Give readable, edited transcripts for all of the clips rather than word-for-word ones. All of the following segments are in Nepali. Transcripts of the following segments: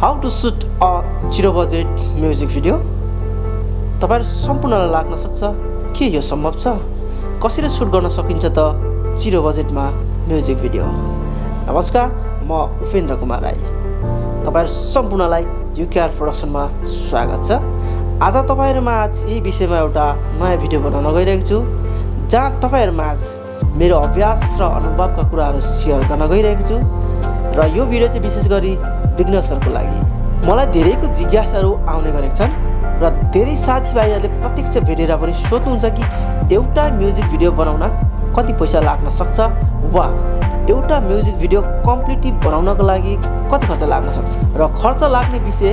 How to shoot a zero budget music video? तपाईहरु सम्पूर्णलाई लाग्न सक्छ के यो सम्भव छ? कसरी सुट गर्न सकिन्छ त जिरो बजेटमा म्युजिक भिडियो? नमस्कार, म उपेन्द्र कुमार राई। तपाईहरु सम्पूर्णलाई युकेआर प्रोडक्सनमा स्वागत छ। आज तपाईहरुमा यही विषयमा एउटा नयाँ भिडियो बनाउन गइरहेको छु, जहाँ तपाईहरुमा मेरो अभ्यास र अनुभवका कुराहरू शेयर गर्न गइरहेको छु। र यो भिडियो चाहिँ विशेष गरी बिगिनर्सहरुको लागि। मलाई धेरैको जिज्ञासाहरू आउने गरेका छन् र धेरै साथीभाइहरूले प्रत्यक्ष भेटेर पनि सोध्नुहुन्छ कि एउटा म्युजिक भिडियो बनाउन कति पैसा लाग्न सक्छ वा एउटा म्युजिक भिडियो कम्प्लिटली बनाउनको लागि कति खर्च लाग्न सक्छ। र खर्च लाग्ने विषय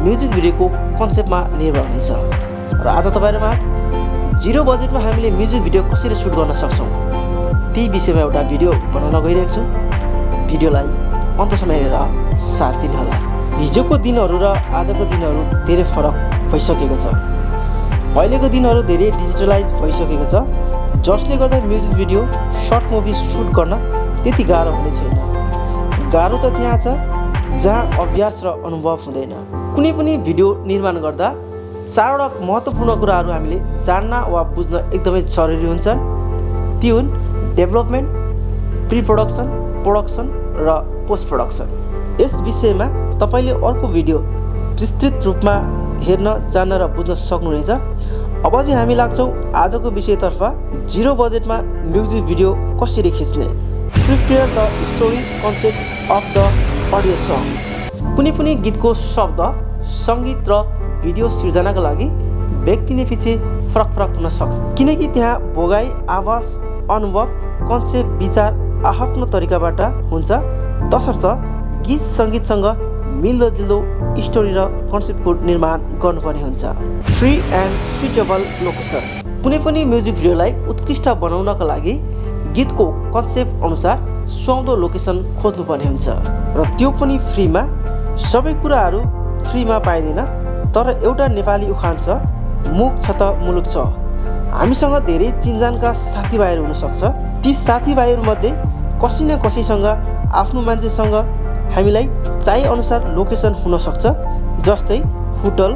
म्युजिक भिडियोको कन्सेप्टमा निर्भर हुन्छ। र आज तपाईहरुमा जिरो बजेटमा हामीले म्युजिक भिडियो कसरी सुट गर्न सक्छौं त्यही विषयमा एउटा भिडियो बनाउन गइरहेको छु। भिडियोलाई अन्तसम्म हेरेर साथ दिनुहोला। हिजोको दिनहरू र आजको दिनहरू धेरै फरक भइसकेको छ। अहिलेको दिनहरू धेरै डिजिटलाइज भइसकेको छ, जसले गर्दा music video short movie shoot गर्न त्यति गाह्रो हुने छैन। गाह्रो त त्यहाँ छ जहाँ अभ्यास र अनुभव हुँदैन। कुनै पनि भिडियो निर्माण गर्दा चारवटा महत्त्वपूर्ण कुराहरू हामीले जान्न वा बुझ्न एकदमै जरुरी हुन्छन्। ती हुन् डेभलपमेन्ट, प्री प्रोडक्सन, प्रोडक्सन र पोस्ट प्रोडक्सन। यस विषयमा तपाईले अर्को भिडियो विस्तृत रूपमा हेर्न, जान्न र बुझ्न सक्नुहुनेछ। अब चाहिँ हामी लाग्छौँ आजको विषयतर्फ, जिरो बजेटमा म्युजिक भिडियो कसरी खिच्ने। Prepare the story concept of the audio song. कुनै पनि गीतको शब्द, सङ्गीत र भिडियो सिर्जनाका लागि व्यक्तिले पछि फरक हुन सक्छ, किनकि त्यहाँ भोगाई, आवाज, अनुभव, कन्सेप्ट, विचार आफ्नो तरिकाबाट हुन्छ। तसर्थ गीत सङ्गीतसँग मिल्दोजुल्दो स्टोरी र कन्सेप्टको निर्माण गर्नुपर्ने हुन्छ। Free and suitable location. कुनै पनि म्युजिक भिडियोलाई उत्कृष्ट बनाउनका लागि गीतको कन्सेप्ट अनुसार सुहाउँदो लोकेसन खोज्नुपर्ने हुन्छ, र त्यो पनि फ्रीमा। सबै कुराहरू फ्रीमा पाइँदैन, तर एउटा नेपाली उखान छ, मुख छ त मुलुक छ। हामीसँग धेरै चिनजानका साथीभाइहरू हुनसक्छ। ती साथीभाइहरूमध्ये कसै न कसैसँग आफ्नो मान्छेसँग हामीलाई चाहिएअनुसार लोकेसन हुनसक्छ, जस्तै hotel,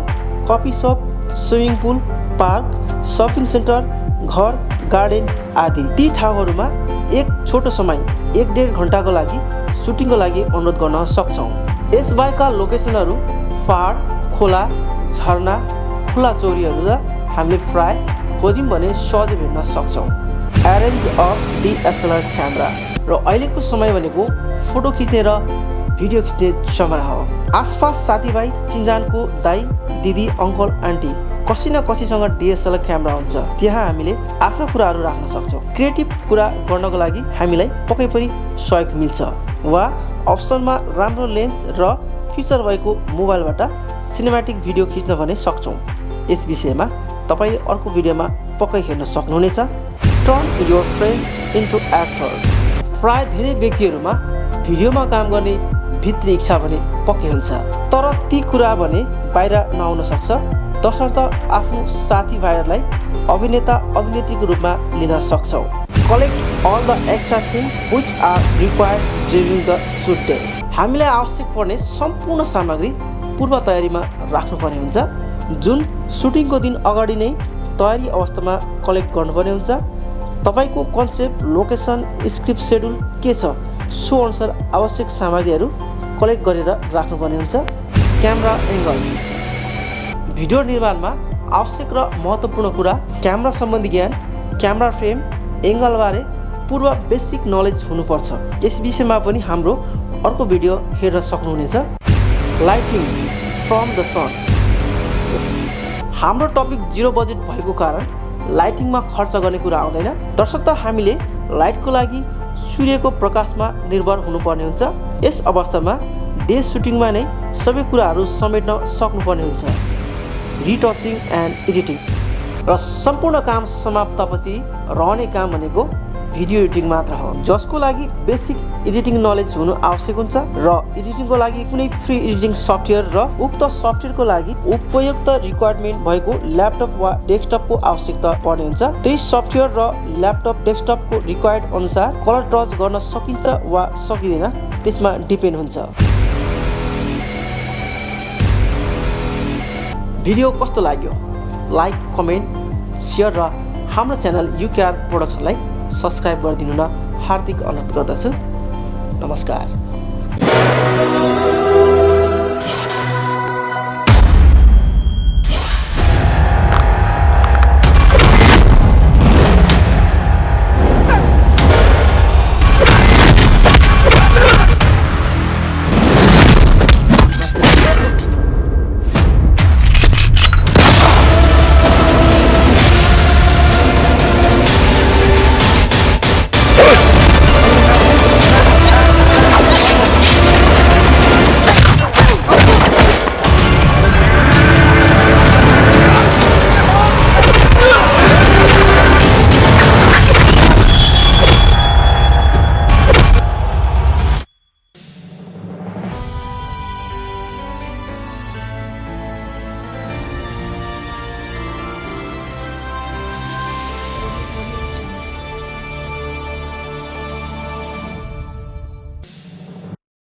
coffee shop, swimming pool, park, shopping centre, घर, गार्डन आदि। ती ठाउँहरूमा एक छोटो समय 1-1.5 घन्टाको लागि सुटिङको लागि अनुरोध गर्न सक्छौँ। यसबाहेकका लोकेसनहरू पहाड, खोला, झरना, खुला चौरीहरू हामीले प्राय खोज्यौँ भने सहजै भेट्न सक्छौँ। Arrange a DSLR camera. र अहिलेको समय भनेको फोटो खिच्ने र भिडियो खिच्ने समय हो। आसपास साथीभाइ, चिन्जानको दाइ, दिदी, अङ्कल, आन्टी कसै न कसैसँग डिएसएलआर क्यामेरा हुन्छ। त्यहाँ हामीले आफ्ना कुराहरू राख्न सक्छौँ। क्रिएटिभ कुरा गर्नको लागि हामीलाई पक्कै पनि सहयोग मिल्छ। वा अप्सनमा राम्रो लेन्स र फिचर भएको मोबाइलबाट सिनेमेटिक भिडियो खिच्न भने सक्छौँ। यस विषयमा तपाईँ अर्को भिडियोमा पक्कै हेर्न सक्नुहुनेछ। Turn your friends into actors. प्राय धेरै व्यक्तिहरूमा भिडियोमा काम गर्ने भित्री इच्छा भने पक्कै हुन्छ, तर ती कुरा भने बाहिर नआउन सक्छ। तसर्थ आफ्नो साथीभाइहरूलाई अभिनेता अभिनेत्रीको रूपमा लिन सक्छौँ। Collect all the extra things which are required during the shoot day. हामीलाई आवश्यक पर्ने सम्पूर्ण सामग्री पूर्व तयारीमा राख्नुपर्ने हुन्छ, जुन सुटिङको दिन अगाडि नै तयारी अवस्थामा कलेक्ट गर्नुपर्ने हुन्छ। तपाईको कन्सेप्ट, लोकेसन, स्क्रिप्ट, सेड्युल के छ, सो अनुसार आवश्यक सामग्रीहरू कलेक्ट गरेर राख्नुपर्ने हुन्छ। Camera angle. भिडियो निर्माणमा आवश्यक र महत्त्वपूर्ण कुरा क्यामेरा सम्बन्धी ज्ञान, क्यामेरा फ्रेम, एङ्गलबारे पूर्व बेसिक नलेज हुनुपर्छ। यस विषयमा पनि हाम्रो अर्को भिडियो हेर्न सक्नुहुनेछ। लाइटिङ फ्रम द सन। हाम्रो टपिक जिरो बजेट भएको कारण लाइटिङमा खर्च गर्ने कुरा आउँदैन। तसर्थ हामीले लाइटको लागि सूर्यको प्रकाशमा निर्भर हुनुपर्ने हुन्छ। यस अवस्थामा डे सुटिङमा नै सबै कुराहरू समेट्न सक्नुपर्ने हुन्छ। रिटचिङ एन्ड एडिटिङ। र सम्पूर्ण काम समाप्तपछि रहने काम भनेको भिडियो एडिटिङ मात्र हो, जसको लागि बेसिक एडिटिङ नलेज हुनु आवश्यक हुन्छ। र एडिटिङको लागि कुनै फ्री एडिटिङ सफ्टवेयर र उक्त सफ्टवेयरको लागि उपयुक्त रिक्वायरमेन्ट भएको ल्यापटप वा डेस्कटपको आवश्यकता पर्ने हुन्छ। त्यही सफ्टवेयर र ल्यापटप, डेस्कटपको रिक्वायर्ड अनुसार कलर टच गर्न सकिन्छ वा सकिँदैन, त्यसमा डिपेन्ड हुन्छ। भिडियो कस्तो लाग्यो लाइक कमेन्ट सेयर र हाम्रो च्यानल युकेआर प्रोडक्सनलाई सब्स्क्राइब गरिदिनु न हार्दिक अनुरोध गर्दछु। नमस्कार।